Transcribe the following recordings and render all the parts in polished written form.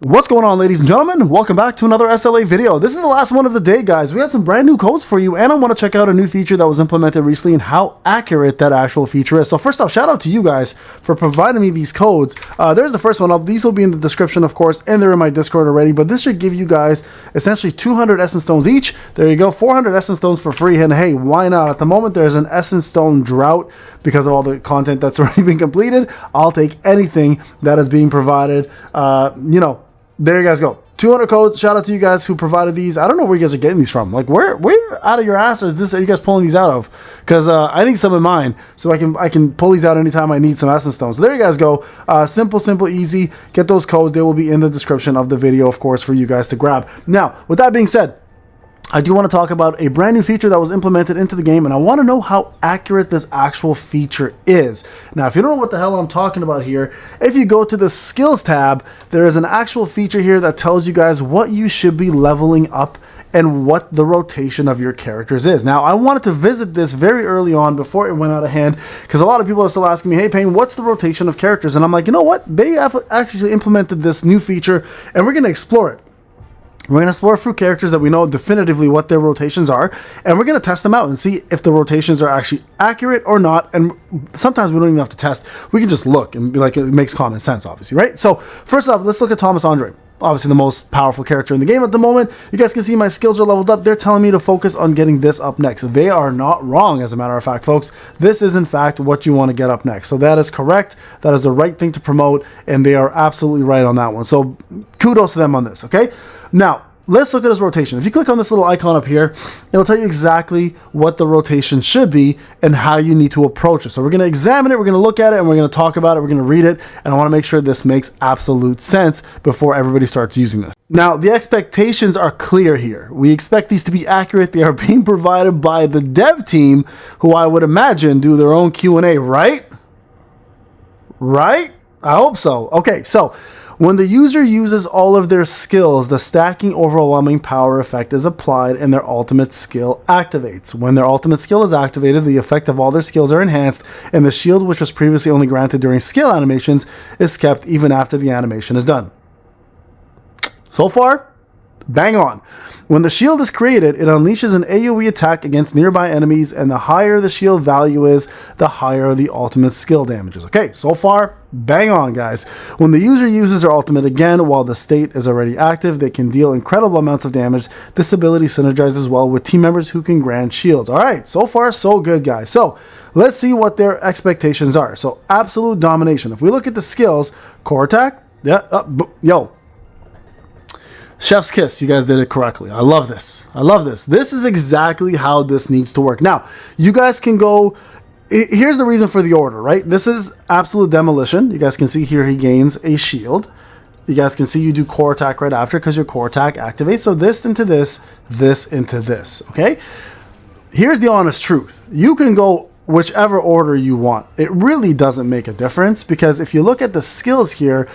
What's going on, ladies and gentlemen? Welcome back to another SLA video. This is the last one of the day, guys. We had some brand new codes for you, and I want to check out a new feature that was implemented recently and how accurate that actual feature is. So first off, shout out to you guys for providing me these codes. There's the first one up. These will be in the description, of course, and they're in my Discord already, but this should give you guys essentially 200 Essence Stones each. There you go, 400 Essence Stones for free, and hey, why not? At the moment, there's an Essence Stone drought because of all the content that's already been completed. I'll take anything that is being provided, There you guys go. 200 codes. Shout out to you guys who provided these. I don't know where you guys are getting these from. Like, where out of your ass are you guys pulling these out of? Because I need some in mine, so I can pull these out anytime I need some Essence Stones. So there you guys go. Simple, easy. Get those codes. They will be in the description of the video, of course, for you guys to grab. Now, with that being said, I do want to talk about a brand new feature that was implemented into the game, and I want to know how accurate this actual feature is. Now, if you don't know what the hell I'm talking about here, if you go to the skills tab, there is an actual feature here that tells you guys what you should be leveling up and what the rotation of your characters is. Now, I wanted to visit this very early on before it went out of hand, because a lot of people are still asking me, hey, Payne, what's the rotation of characters? And I'm like, you know what? They have actually implemented this new feature, and we're going to explore it. We're going to explore through characters that we know definitively what their rotations are, and we're going to test them out and see if the rotations are actually accurate or not. And sometimes we don't even have to test. We can just look and be like, it makes common sense, obviously, right? So first off, let's look at Thomas Andre. Obviously the most powerful character in the game at the moment. You guys can see my skills are leveled up. They're telling me to focus on getting this up next. They are not wrong, as a matter of fact, folks. This is in fact what you want to get up next. So that is correct. That is the right thing to promote, and they are absolutely right on that one. So kudos to them on this, okay? Now, let's look at his rotation. If you click on this little icon up here, it'll tell you exactly what the rotation should be and how you need to approach it. So we're going to examine it, we're going to look at it, and we're going to talk about it, we're going to read it, and I want to make sure this makes absolute sense before everybody starts using this. Now, the expectations are clear here. We expect these to be accurate. They are being provided by the dev team, who I would imagine do their own Q&A, right? Right? I hope so. Okay, so when the user uses all of their skills, the stacking overwhelming power effect is applied and their ultimate skill activates. When their ultimate skill is activated, the effect of all their skills are enhanced, and the shield, which was previously only granted during skill animations, is kept even after the animation is done. So far, bang on. When the shield is created, it unleashes an AoE attack against nearby enemies, and the higher the shield value is, the higher the ultimate skill damage is. Okay, so far, bang on, guys. When the user uses their ultimate again while the state is already active, they can deal incredible amounts of damage. This ability synergizes well with team members who can grant shields. All right, so far, so good, guys. So let's see what their expectations are. So absolute domination. If we look at the skills, core attack, chef's kiss, you guys did it correctly. I love this. I love this. This is exactly how this needs to work. Now, you guys can go, here's the reason for the order, right? This is absolute demolition. You guys can see here he gains a shield. You guys can see you do core attack right after because your core attack activates. So this into this into this, okay? Here's the honest truth. You can go whichever order you want. It really doesn't make a difference, because if you look at the skills here,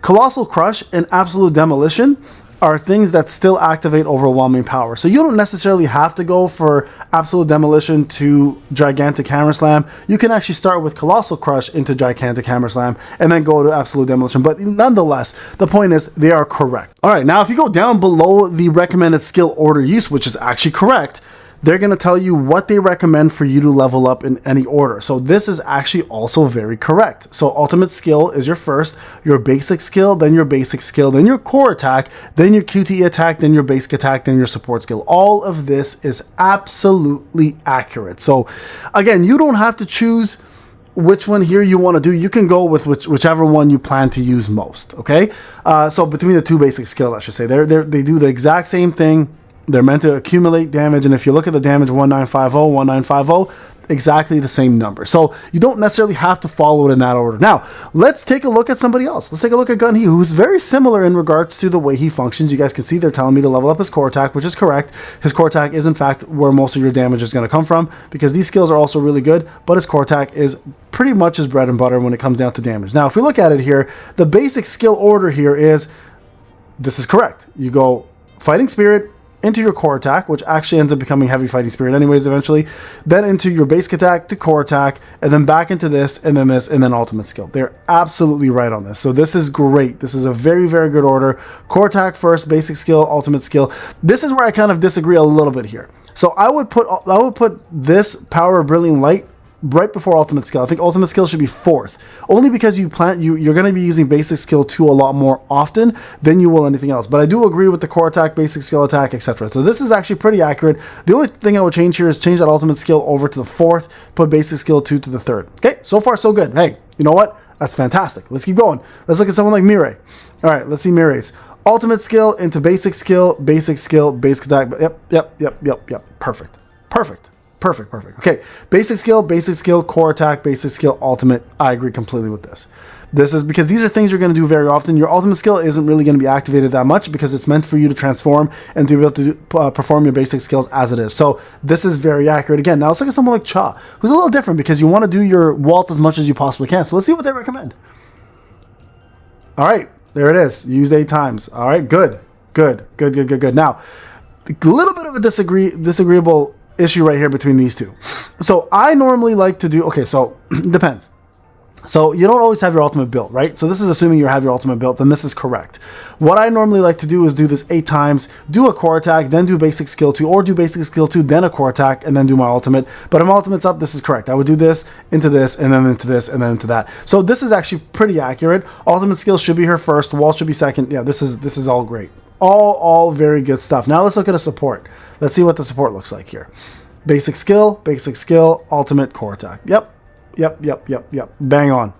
Colossal Crush and Absolute Demolition are things that still activate overwhelming power. So you don't necessarily have to go for Absolute Demolition to Gigantic Hammer Slam. You can actually start with Colossal Crush into Gigantic Hammer Slam and then go to Absolute Demolition. But nonetheless, the point is they are correct. All right, now if you go down below the recommended skill order use, which is actually correct, they're going to tell you what they recommend for you to level up in any order. So this is actually also very correct. So ultimate skill is your first, your basic skill, then your basic skill, then your core attack, then your QTE attack, then your basic attack, then your support skill. All of this is absolutely accurate. So again, you don't have to choose which one here you want to do. You can go with whichever one you plan to use most, okay? So between the two basic skills, I should say, they do the exact same thing. They're meant to accumulate damage, and if you look at the damage 1950, exactly the same number. So you don't necessarily have to follow it in that order. Now, let's take a look at somebody else. Let's take a look at Gunhee, who's very similar in regards to the way he functions. You guys can see they're telling me to level up his core attack, which is correct. His core attack is in fact where most of your damage is going to come from, because these skills are also really good, but his core attack is pretty much his bread and butter when it comes down to damage. Now, if we look at it here, the basic skill order here is, this is correct. You go Fighting Spirit, into your core attack, which actually ends up becoming heavy fighting spirit anyways eventually, then into your basic attack to core attack, and then back into this, and then ultimate skill. They're absolutely right on this. So this is great. This is a very, very good order. Core attack first, basic skill, ultimate skill. This is where I kind of disagree a little bit here. So I would put this Power of Brilliant Light right before ultimate skill. I think ultimate skill should be 4th, only because you're going to be using basic skill 2 a lot more often than you will anything else. But I do agree with the core attack, basic skill attack, etc. So this is actually pretty accurate. The only thing I would change here is change that ultimate skill over to the 4th, put basic skill 2 to the 3rd. Okay, so far so good. Hey, you know what? That's fantastic. Let's keep going. Let's look at someone like Mirai. All right, let's see Mirai's. Ultimate skill into basic skill, basic attack. Yep. Perfect. Okay, basic skill, core attack, basic skill, ultimate. I agree completely with this. This is because these are things you're going to do very often. Your ultimate skill isn't really going to be activated that much because it's meant for you to transform and to be able to perform your basic skills as it is. So this is very accurate. Again, now let's look at someone like Cha, who's a little different because you want to do your Walt as much as you possibly can. So let's see what they recommend. All right, there it is. Used 8 times. All right, good. Now, a little bit of a disagreeable issue right here between these two. So I normally like to do, okay, so it depends. So you don't always have your ultimate built, right? So this is assuming you have your ultimate built, then this is correct. What I normally like to do is do this 8 times, do a core attack, then do basic skill 2, or do basic skill 2, then a core attack, and then do my ultimate. But if my ultimate's up, this is correct. I would do this, into this, and then into this, and then into that. So this is actually pretty accurate. Ultimate skill should be her first, wall should be second. Yeah, this is all great. All very good stuff. Now let's look at a support. Let's see what the support looks like here. Basic skill, ultimate, core attack. Yep. Bang on.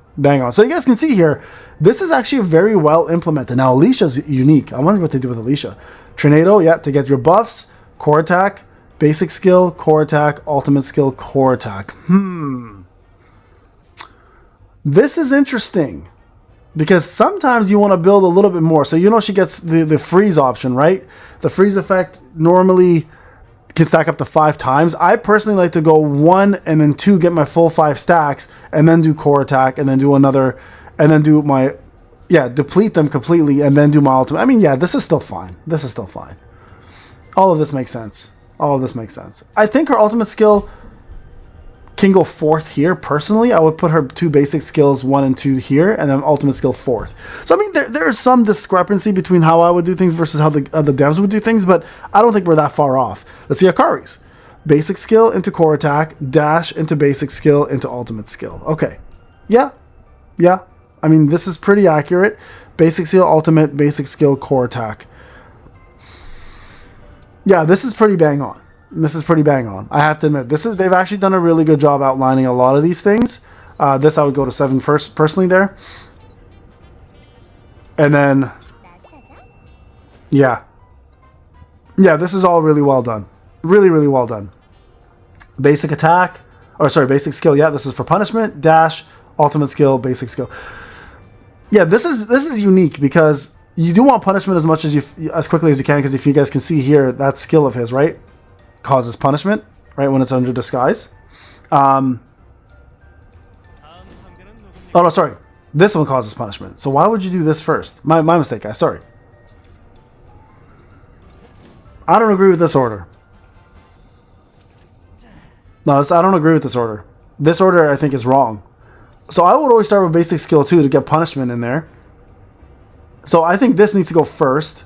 So you guys can see here, this is actually very well implemented. Now Alicia's unique. I wonder what they do with Alicia. Tornado, yeah, to get your buffs, core attack, basic skill, core attack, ultimate skill, core attack. This is interesting. Because sometimes you want to build a little bit more. So you know she gets the freeze option, right? The freeze effect normally can stack up to 5 times. I personally like to go 1 and then 2, get my full 5 stacks, and then do core attack, and then do another, and then do my, deplete them completely, and then do my ultimate. I mean, this is still fine. All of this makes sense. I think her ultimate skill can go 4th here. Personally, I would put her 2 basic skills 1 and 2 here, and then ultimate skill 4th. So I mean, there is some discrepancy between how I would do things versus how the devs would do things, but I don't think we're that far off. Let's see Akari's. Basic skill into core attack, dash into basic skill into ultimate skill. Okay, yeah. I mean, this is pretty accurate. Basic skill, ultimate, basic skill, core attack. Yeah, this is pretty bang on. I have to admit, they've actually done a really good job outlining a lot of these things. This I would go to 7 first, personally there. And then, yeah, this is all really well done. Really well done. Basic attack, basic skill. Yeah, this is for punishment, dash, ultimate skill, basic skill. Yeah, this is unique because you do want punishment as quickly as you can, because if you guys can see here, that skill of his, right? Causes punishment, right, when it's under disguise. Oh no, sorry. This one causes punishment. So why would you do this first? My mistake, guys. Sorry. I don't agree with this order. No, I don't agree with this order. This order, I think, is wrong. So I would always start with basic skill 2 to get punishment in there. So I think this needs to go first.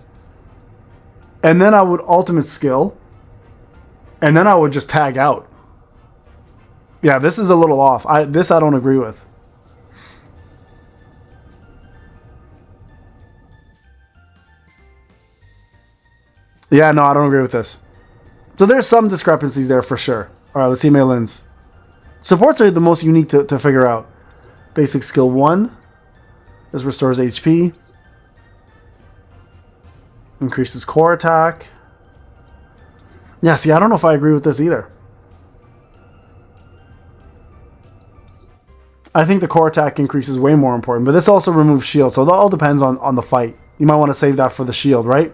And then I would ultimate skill. And then I would just tag out. Yeah, this is a little off. This I don't agree with. Yeah, no, I don't agree with this. So there's some discrepancies there for sure. All right, let's see Meilin's. Supports are the most unique to figure out. Basic skill 1. This restores HP. Increases core attack. Yeah, see, I don't know if I agree with this either. I think the core attack increase is way more important, but this also removes shield, so it all depends on the fight. You might want to save that for the shield, right?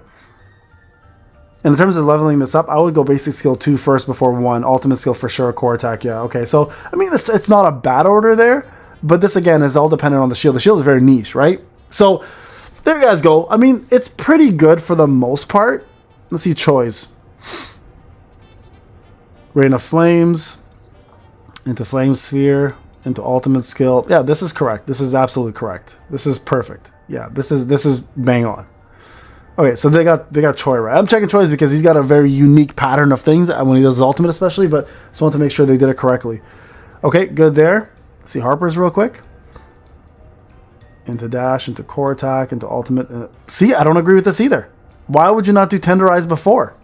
And in terms of leveling this up, I would go basic skill 2 first before 1. Ultimate skill for sure, core attack, yeah, okay. So, I mean, it's not a bad order there, but this, again, is all dependent on the shield. The shield is very niche, right? So, there you guys go. I mean, it's pretty good for the most part. Let's see Choi's. Rain of Flames. Into Flame Sphere. Into Ultimate Skill. Yeah, this is correct. This is absolutely correct. This is perfect. Yeah, this is bang on. Okay, so they got Choi right. I'm checking Choi's because he's got a very unique pattern of things when he does his ultimate especially, but I just want to make sure they did it correctly. Okay, good there. Let's see Harper's real quick. Into dash, into core attack, into ultimate. See, I don't agree with this either. Why would you not do tenderize before?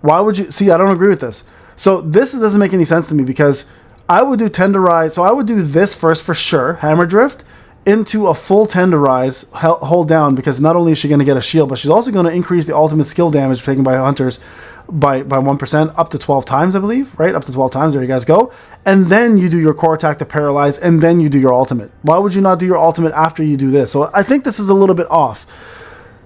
Why would you? See, I don't agree with this. So this doesn't make any sense to me because I would do tenderize. So I would do this first for sure, hammer drift, into a full tenderize, hold down, because not only is she going to get a shield, but she's also going to increase the ultimate skill damage taken by hunters by 1% up to 12 times, I believe, right? Up to 12 times. There you guys go. And then you do your core attack to paralyze, and then you do your ultimate. Why would you not do your ultimate after you do this? So I think this is a little bit off.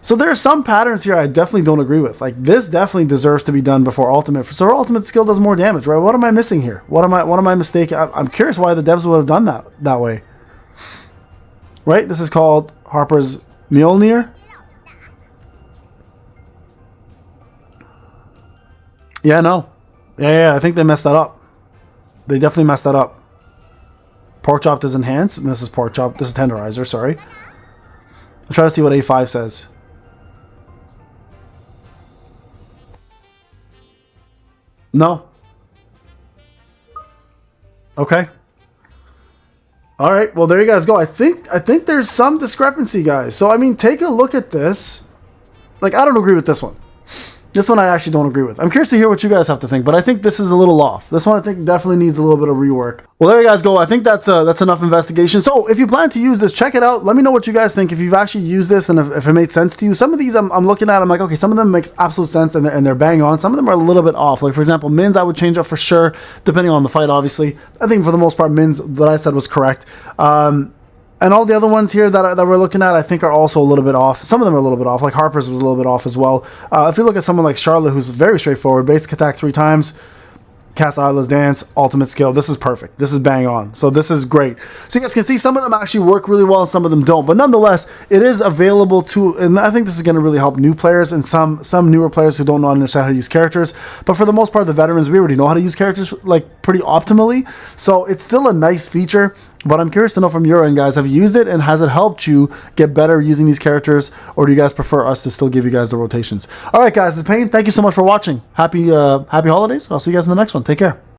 So there are some patterns here I definitely don't agree with. Like this definitely deserves to be done before ultimate. So her ultimate skill does more damage, right? What am I missing here? What am I mistaken? I'm curious why the devs would have done that way. Right? This is called Harper's Meilin. Yeah, no. Yeah, I think they messed that up. They definitely messed that up. Pork chop does enhance, and this is pork chop. This is tenderizer, sorry. I'm trying to see what A5 says. No. Okay. All right. Well, there you guys go. I think there's some discrepancy, guys. So I mean, take a look at this. Like, I don't agree with this one. This one I actually don't agree with. I'm curious to hear what you guys have to think, but I think this is a little off. This one I think definitely needs a little bit of rework. Well, there you guys go. I think that's enough investigation. So if you plan to use this, check it out. Let me know what you guys think. If you've actually used this and if it made sense to you. Some of these I'm looking at, I'm like, okay, some of them makes absolute sense and they're bang on. Some of them are a little bit off. Like, for example, Min's I would change up for sure, depending on the fight, obviously. I think for the most part, Min's that I said was correct. And all the other ones here that we're looking at, I think are also a little bit off. Some of them are a little bit off, like Harper's was a little bit off as well. If you look at someone like Charlotte, who's very straightforward, basic attack 3 times, cast Isla's Dance, ultimate skill. This is perfect. This is bang on. So this is great. So you guys can see some of them actually work really well and some of them don't. But nonetheless, it is available to, and I think this is going to really help new players and some newer players who don't understand how to use characters. But for the most part, the veterans, we already know how to use characters like pretty optimally. So it's still a nice feature. But I'm curious to know from your end, guys, have you used it and has it helped you get better using these characters, or do you guys prefer us to still give you guys the rotations? All right, guys, it's Payne. Thank you so much for watching. Happy holidays. I'll see you guys in the next one. Take care.